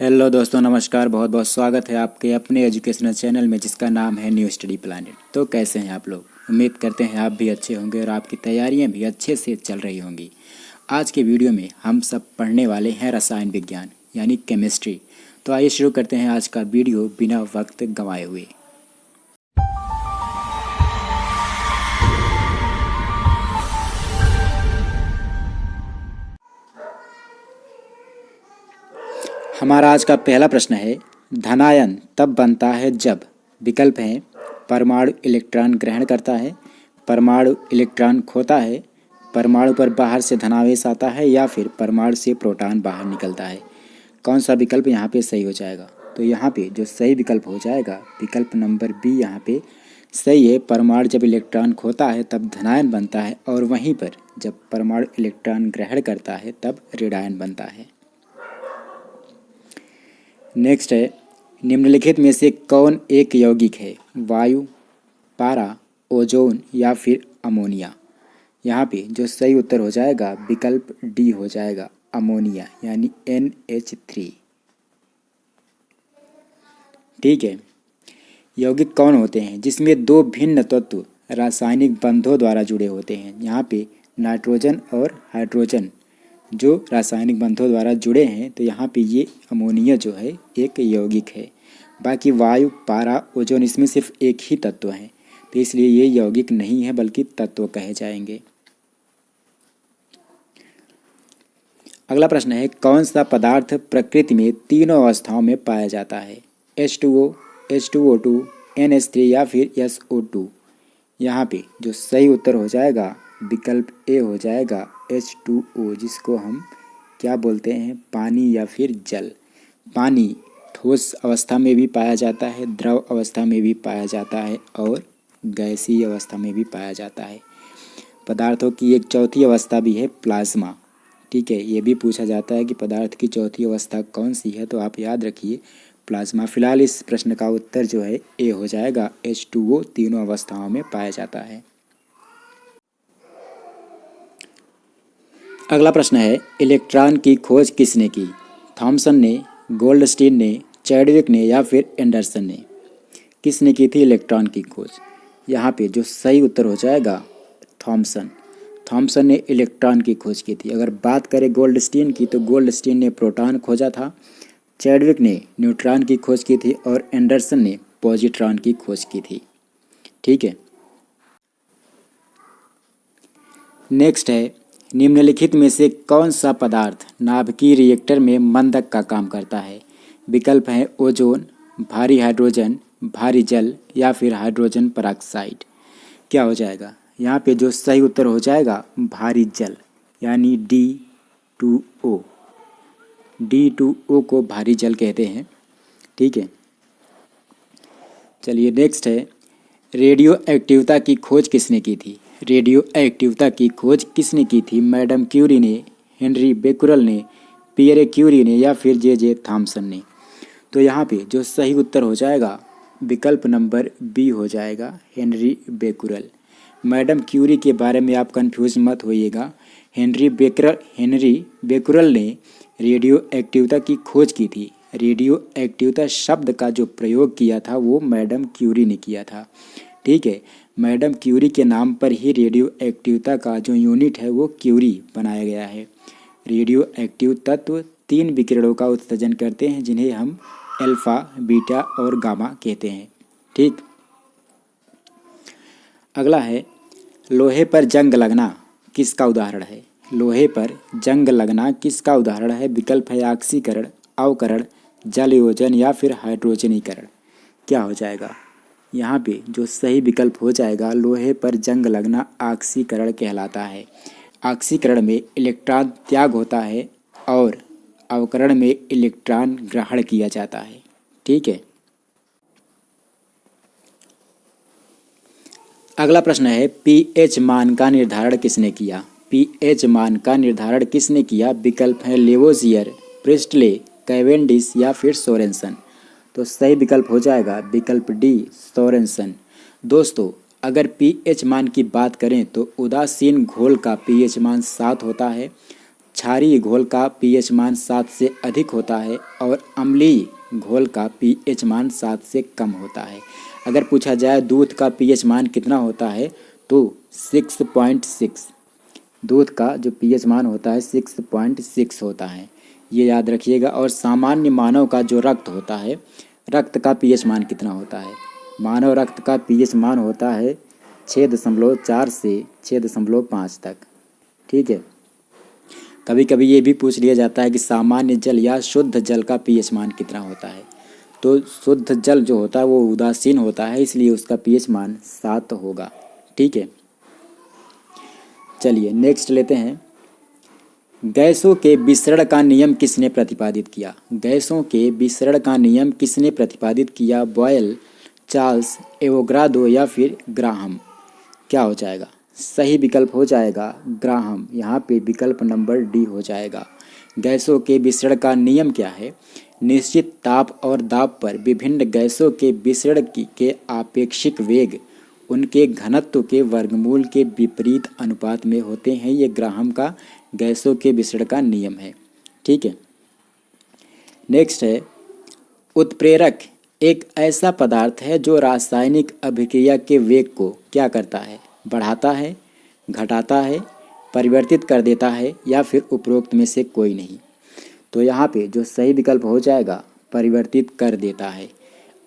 Hello दोस्तों, नमस्कार। बहुत बहुत स्वागत है आपके अपने एजुकेशनल चैनल में जिसका नाम है न्यू स्टडी प्लानेट। तो कैसे हैं आप लोग? उम्मीद करते हैं आप भी अच्छे होंगे और आपकी तैयारियां भी अच्छे से चल रही होंगी। आज के वीडियो में हम सब पढ़ने वाले हैं रसायन विज्ञान यानी केमिस्ट्री। तो आइए शुरू करते हैं आज का वीडियो बिना वक्त गंवाए हुए। हमारा आज का पहला प्रश्न है, धनायन तब बनता है जब विकल्प हैं परमाणु इलेक्ट्रॉन ग्रहण करता है, परमाणु इलेक्ट्रॉन खोता है, परमाणु पर बाहर से धनावेश आता है या फिर परमाणु से प्रोटॉन बाहर निकलता है। कौन सा विकल्प यहाँ पे सही हो जाएगा? तो यहाँ पे जो सही विकल्प हो जाएगा विकल्प नंबर बी यहाँ पे सही है। परमाणु जब इलेक्ट्रॉन खोता है तब धनायन बनता है और वहीं पर जब परमाणु इलेक्ट्रॉन ग्रहण करता है तब ऋणायन बनता है। नेक्स्ट है, निम्नलिखित में से कौन एक यौगिक है? वायु, पारा, ओजोन या फिर अमोनिया। यहाँ पे जो सही उत्तर हो जाएगा विकल्प डी हो जाएगा, अमोनिया यानी NH3। ठीक है। यौगिक कौन होते हैं जिसमें दो भिन्न तत्व रासायनिक बंधों द्वारा जुड़े होते हैं? यहाँ पे नाइट्रोजन और हाइड्रोजन जो रासायनिक बंधों द्वारा जुड़े हैं, तो यहाँ पे ये अमोनिया जो है एक यौगिक है। बाकी वायु, पारा, ओजोन इसमें सिर्फ एक ही तत्व है, तो इसलिए ये यौगिक नहीं है बल्कि तत्व कहे जाएंगे। अगला प्रश्न है, कौन सा पदार्थ प्रकृति में तीनों अवस्थाओं में पाया जाता है? H2O, H2O2, NH3 या फिर SO2। यहाँ पे जो सही उत्तर हो जाएगा विकल्प ए हो जाएगा, H2O, जिसको हम क्या बोलते हैं? पानी या फिर जल। पानी ठोस अवस्था में भी पाया जाता है, द्रव अवस्था में भी पाया जाता है और गैसीय अवस्था में भी पाया जाता है। पदार्थों की एक चौथी अवस्था भी है, प्लाज्मा। ठीक है, ये भी पूछा जाता है कि पदार्थ की चौथी अवस्था कौन सी है, तो आप याद रखिए प्लाज्मा। फिलहाल इस प्रश्न का उत्तर जो है ए हो जाएगा, H2O तीनों अवस्थाओं में पाया जाता है। अगला प्रश्न है, इलेक्ट्रॉन की खोज किसने की? थॉमसन ने, गोल्डस्टीन ने, चैडविक ने या फिर एंडरसन ने। किसने की थी इलेक्ट्रॉन की खोज? यहाँ पे जो सही उत्तर हो जाएगा थॉमसन। थॉमसन ने इलेक्ट्रॉन की खोज की थी। अगर बात करें गोल्डस्टीन की, तो गोल्डस्टीन ने प्रोटॉन खोजा था, चैडविक ने न्यूट्रॉन की खोज की थी और एंडरसन ने पॉजिट्रॉन की खोज की थी। ठीक है। नेक्स्ट है, निम्नलिखित में से कौन सा पदार्थ नाभिकीय रिएक्टर में मंदक का काम करता है? विकल्प हैं ओजोन, भारी हाइड्रोजन, भारी जल या फिर हाइड्रोजन परऑक्साइड। क्या हो जाएगा? यहाँ पे जो सही उत्तर हो जाएगा भारी जल यानी D2O। D2O को भारी जल कहते हैं। ठीक है। चलिए नेक्स्ट है, रेडियो एक्टिवता की खोज किसने की थी? रेडियो एक्टिवता की खोज किसने की थी? मैडम क्यूरी ने, हेनरी बेकुरल ने, पियरे क्यूरी ने या फिर J.J. थॉमसन ने। तो यहाँ पे जो सही उत्तर हो जाएगा विकल्प नंबर बी हो जाएगा, हेनरी बेकुरल। मैडम क्यूरी के बारे में आप कंफ्यूज मत होइएगा। हेनरी बेकुरल ने रेडियो एक्टिवता की खोज की थी। रेडियो एक्टिवता शब्द का जो प्रयोग किया था वो मैडम क्यूरी ने किया था। ठीक है। मैडम क्यूरी के नाम पर ही रेडियो एक्टिवता का जो यूनिट है वो क्यूरी बनाया गया है। रेडियो एक्टिव तत्व 3 विकिरणों का उत्सर्जन करते हैं जिन्हें हम अल्फा, बीटा और गामा कहते हैं। ठीक। अगला है, लोहे पर जंग लगना किसका उदाहरण है? लोहे पर जंग लगना किसका उदाहरण है? विकल्प है ऑक्सीकरण, अवकरण, जल योजन या फिर हाइड्रोजनीकरण। क्या हो जाएगा? यहाँ पे जो सही विकल्प हो जाएगा, लोहे पर जंग लगना ऑक्सीकरण कहलाता है। ऑक्सीकरण में इलेक्ट्रॉन त्याग होता है और अवकरण में इलेक्ट्रॉन ग्रहण किया जाता है। ठीक है। अगला प्रश्न है, pH मान का निर्धारण किसने किया? pH मान का निर्धारण किसने किया? विकल्प है लेवोजियर, प्रिस्टले, कैवेंडिश या फिर सोरेनसन। तो सही विकल्प हो जाएगा विकल्प डी, सोरेनसन। दोस्तों, अगर pH मान की बात करें तो उदासीन घोल का pH मान 7 होता है, क्षारीय घोल का पीएच मान 7 से अधिक होता है और अम्लीय घोल का पीएच मान 7 से कम होता है। अगर पूछा जाए दूध का पीएच मान कितना होता है तो 6.6। दूध का जो पीएच मान होता है 6.6 होता है, ये याद रखिएगा। और सामान्य मानव का जो रक्त होता है, रक्त का पीएच मान कितना होता है? मानव रक्त का पीएच मान होता है 6.4 से 6.5 तक। ठीक है। कभी कभी ये भी पूछ लिया जाता है कि सामान्य जल या शुद्ध जल का पीएच मान कितना होता है। तो शुद्ध जल जो होता है वो उदासीन होता है, इसलिए उसका पीएच मान 7 होगा। ठीक है। चलिए नेक्स्ट लेते हैं। गैसों के विसरण का नियम किसने प्रतिपादित किया? गैसों के विसरण का नियम किसने प्रतिपादित किया? बॉयल, चार्ल्स, एवोगाड्रो या फिर ग्राहम? क्या हो जाएगा? सही विकल्प हो जाएगा ग्राहम। यहाँ पे विकल्प नंबर डी हो जाएगा। गैसों के विसरण का नियम क्या है? निश्चित ताप और दाब पर विभिन्न गैसों के विसरण के आपेक्षिक वेग उनके घनत्व के वर्गमूल के विपरीत अनुपात में होते हैं। ये ग्राहम का गैसों के विसरण का नियम है। ठीक है। नेक्स्ट है, उत्प्रेरक एक ऐसा पदार्थ है जो रासायनिक अभिक्रिया के वेग को क्या करता है? बढ़ाता है, घटाता है, परिवर्तित कर देता है या फिर उपरोक्त में से कोई नहीं। तो यहाँ पे जो सही विकल्प हो जाएगा परिवर्तित कर देता है।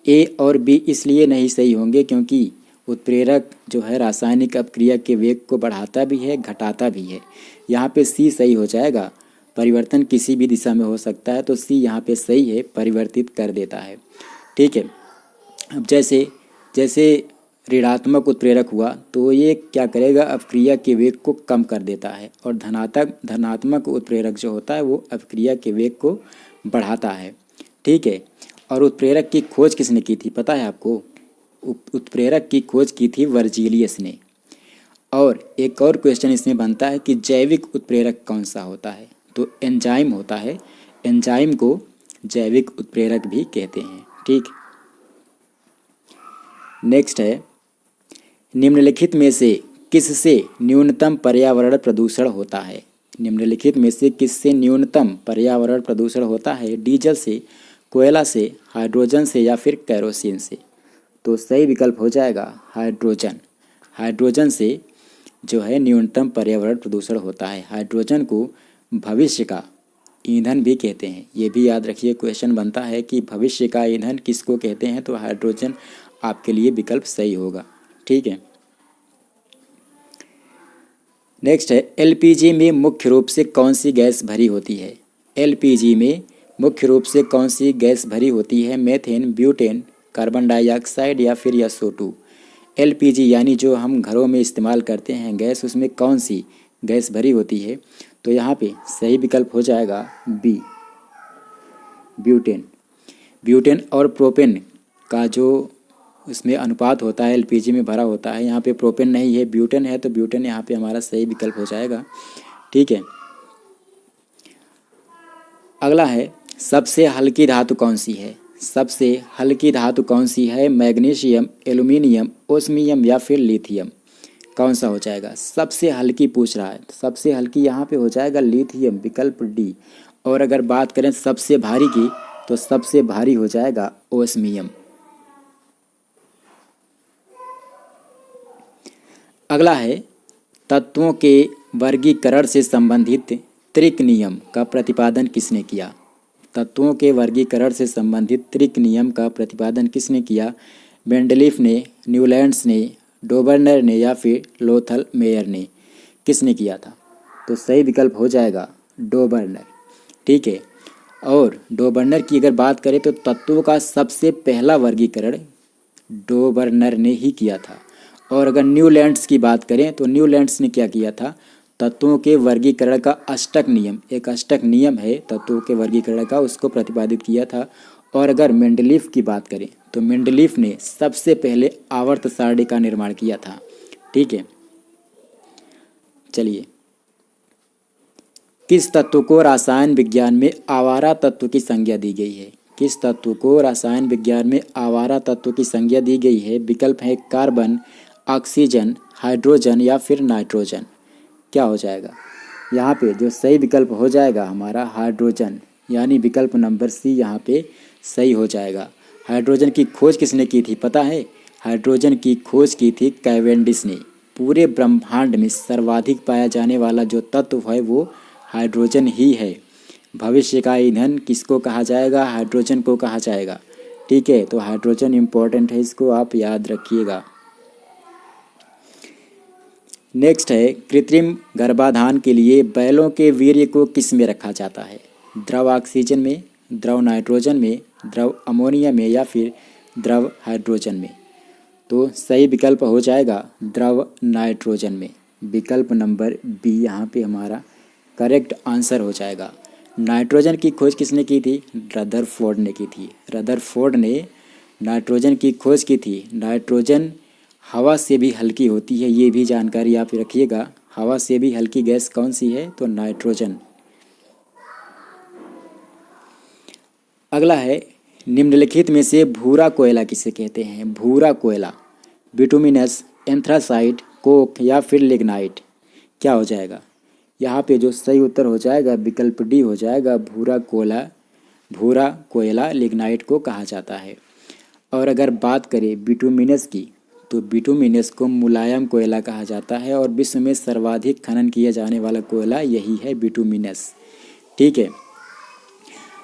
ए और बी इसलिए नहीं सही होंगे क्योंकि उत्प्रेरक जो है रासायनिक अपक्रिया के वेग को बढ़ाता भी है, घटाता भी है। यहाँ पे सी सही हो जाएगा। परिवर्तन किसी भी दिशा में हो सकता है, तो सी यहाँ पे सही है, परिवर्तित कर देता है। ठीक है। अब जैसे ऋणात्मक उत्प्रेरक हुआ तो ये क्या करेगा? अपक्रिया के वेग को कम कर देता है। और धनात्मक उत्प्रेरक जो होता है वो अपक्रिया के वेग को बढ़ाता है। ठीक है। और उत्प्रेरक की खोज किसने की थी पता है आपको? उत्प्रेरक की खोज की थी वर्जीलियस ने। और एक और क्वेश्चन इसमें बनता है कि जैविक उत्प्रेरक कौन सा होता है? तो एंजाइम होता है। एंजाइम को जैविक उत्प्रेरक भी कहते हैं। ठीक। नेक्स्ट है, निम्नलिखित में से किससे न्यूनतम पर्यावरण प्रदूषण होता है? निम्नलिखित में से किससे न्यूनतम पर्यावरण प्रदूषण होता है? डीजल से, कोयला से, हाइड्रोजन से या फिर केरोसिन से? तो सही विकल्प हो जाएगा हाइड्रोजन। हाइड्रोजन से जो है न्यूनतम पर्यावरण प्रदूषण होता है। हाइड्रोजन को भविष्य का ईंधन भी कहते हैं। ये भी याद रखिए, क्वेश्चन बनता है कि भविष्य का ईंधन किसको कहते हैं? तो हाइड्रोजन आपके लिए विकल्प सही होगा। ठीक है। नेक्स्ट है, एलपीजी में मुख्य रूप से कौन सी गैस भरी होती है? एलपीजी में मुख्य रूप से कौन सी गैस भरी होती है? मेथेन, ब्यूटेन, कार्बन डाइऑक्साइड या फिर SO2? एलपीजी यानी जो हम घरों में इस्तेमाल करते हैं गैस, उसमें कौन सी गैस भरी होती है? तो यहाँ पे सही विकल्प हो जाएगा बी, ब्यूटेन। ब्यूटेन और प्रोपेन का जो उसमें अनुपात होता है एलपीजी में भरा होता है। यहाँ पे प्रोपेन नहीं है, ब्यूटेन है, तो ब्यूटेन यहाँ पे हमारा सही विकल्प हो जाएगा। ठीक है। अगला है, सबसे हल्की धातु कौन सी है? सबसे हल्की धातु कौन सी है? मैग्नीशियम, एल्यूमिनियम, ओस्मियम या फिर लिथियम? कौन सा हो जाएगा? सबसे हल्की पूछ रहा है, सबसे हल्की यहाँ पे हो जाएगा लिथियम, विकल्प डी। और अगर बात करें सबसे भारी की, तो सबसे भारी हो जाएगा ओस्मियम। अगला है, तत्वों के वर्गीकरण से संबंधित त्रिक नियम का प्रतिपादन किसने किया? तत्वों के वर्गीकरण से संबंधित त्रिक नियम का प्रतिपादन किसने किया? मेंडलीफ ने, न्यूलैंड्स ने, डोबर्नर ने या फिर लोथल मेयर ने? किसने किया था? तो सही विकल्प हो जाएगा डोबर्नर। ठीक है। और डोबर्नर की अगर बात करें तो तत्वों का सबसे पहला वर्गीकरण डोबर्नर ने ही किया था। और अगर न्यूलैंड्स की बात करें तो न्यूलैंड्स ने क्या किया था? तत्वों के वर्गीकरण का अष्टक नियम, एक अष्टक नियम है तत्वों के वर्गीकरण का, उसको प्रतिपादित किया था। और अगर मेंडलीफ की बात करें तो मेंडलीफ ने सबसे पहले आवर्त सारणी का निर्माण किया था। ठीक है। चलिए, किस तत्व को रसायन विज्ञान में आवारा तत्व की संज्ञा दी गई है? किस तत्व को रसायन विज्ञान में आवारा तत्व की संज्ञा दी गई है? विकल्प है कार्बन, ऑक्सीजन, हाइड्रोजन या फिर नाइट्रोजन? क्या हो जाएगा? यहाँ पे जो सही विकल्प हो जाएगा हमारा हाइड्रोजन, यानी विकल्प नंबर सी यहाँ पे सही हो जाएगा। हाइड्रोजन की खोज किसने की थी पता है? हाइड्रोजन की खोज की थी कैवेंडिश ने। पूरे ब्रह्मांड में सर्वाधिक पाया जाने वाला जो तत्व है वो हाइड्रोजन ही है। भविष्य का ईंधन किसको कहा जाएगा? हाइड्रोजन को कहा जाएगा। ठीक है, तो हाइड्रोजन इम्पोर्टेंट है, इसको आप याद रखिएगा। नेक्स्ट है, कृत्रिम गर्भाधान के लिए बैलों के वीर्य को किस में रखा जाता है? द्रव ऑक्सीजन में, द्रव नाइट्रोजन में, द्रव अमोनिया में या फिर द्रव हाइड्रोजन में? तो सही विकल्प हो जाएगा द्रव नाइट्रोजन में। विकल्प नंबर बी यहाँ पे हमारा करेक्ट आंसर हो जाएगा। नाइट्रोजन की खोज किसने की थी? रदरफोर्ड ने की थी। रदरफोर्ड ने नाइट्रोजन की खोज की थी। नाइट्रोजन हवा से भी हल्की होती है, ये भी जानकारी आप रखिएगा। हवा से भी हल्की गैस कौन सी है? तो नाइट्रोजन। अगला है, निम्नलिखित में से भूरा कोयला किसे कहते हैं? भूरा कोयला बिटुमिनस, एंथ्रासाइट, कोक या फिर लिग्नाइट? क्या हो जाएगा? यहाँ पे जो सही उत्तर हो जाएगा विकल्प डी हो जाएगा। भूरा कोयला लिग्नाइट को कहा जाता है। और अगर बात करें बिटुमिनस की, तो बिटुमिनस को मुलायम कोयला कहा जाता है और विश्व में सर्वाधिक खनन किया जाने वाला कोयला यही है, बिटुमिनस। ठीक है,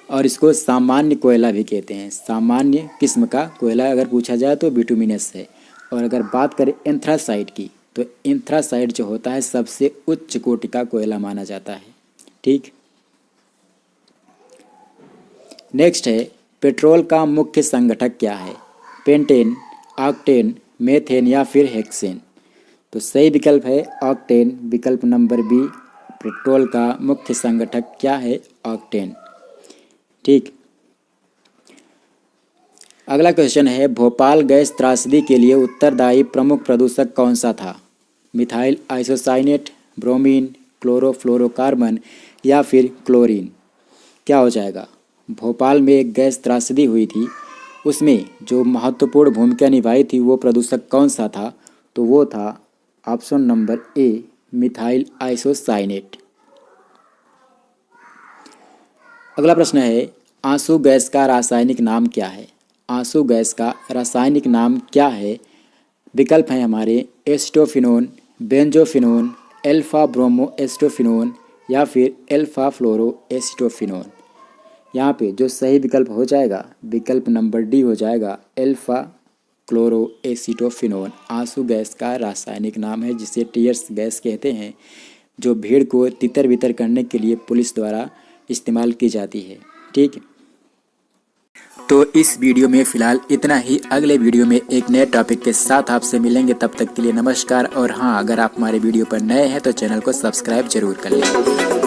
और इसको सामान्य कोयला भी कहते हैं। सामान्य किस्म का कोयला अगर पूछा जाए तो बिटुमिनस है। और अगर बात करें एंथ्रासाइट की, तो एंथ्रासाइट जो होता है सबसे उच्च कोटि का कोयला माना जाता है। ठीक, नेक्स्ट है, पेट्रोल का मुख्य संगठक क्या है? पेंटेन, ऑक्टेन, मेथेन या फिर हेक्सेन? तो सही विकल्प है ऑक्टेन। विकल्प नंबर बी, पेट्रोल का मुख्य संगठक क्या है? ऑक्टेन। ठीक, अगला क्वेश्चन है, भोपाल गैस त्रासदी के लिए उत्तरदायी प्रमुख प्रदूषक कौन सा था? मिथाइल आइसोसाइनेट, ब्रोमीन, क्लोरोफ्लोरोकार्बन या फिर क्लोरीन? क्या हो जाएगा? भोपाल में एक गैस त्रासदी हुई थी, उसमें जो महत्वपूर्ण भूमिका निभाई थी वो प्रदूषक कौन सा था? तो वो था option number A, methyl isocyanate. अगला प्रश्न है, आंसू गैस का रासायनिक नाम क्या है? आंसू गैस का रासायनिक नाम क्या है? विकल्प हैं हमारे एस्टोफिनोन, बेंजोफिनोन, एल्फा ब्रोमो एस्टोफिनोन या फिर एल्फा फ्लोरो एस्टोफिनोन? यहाँ पे जो सही विकल्प हो जाएगा विकल्प नंबर डी हो जाएगा, एल्फा क्लोरो एसिटोफिनोन आंसू गैस का रासायनिक नाम है, जिसे टीयर्स गैस कहते हैं, जो भीड़ को तितर बितर करने के लिए पुलिस द्वारा इस्तेमाल की जाती है। ठीक, तो इस वीडियो में फ़िलहाल इतना ही। अगले वीडियो में एक नए टॉपिक के साथ आपसे मिलेंगे, तब तक के लिए नमस्कार। और हाँ, अगर आप हमारे वीडियो पर नए हैं तो चैनल को सब्सक्राइब जरूर कर लें।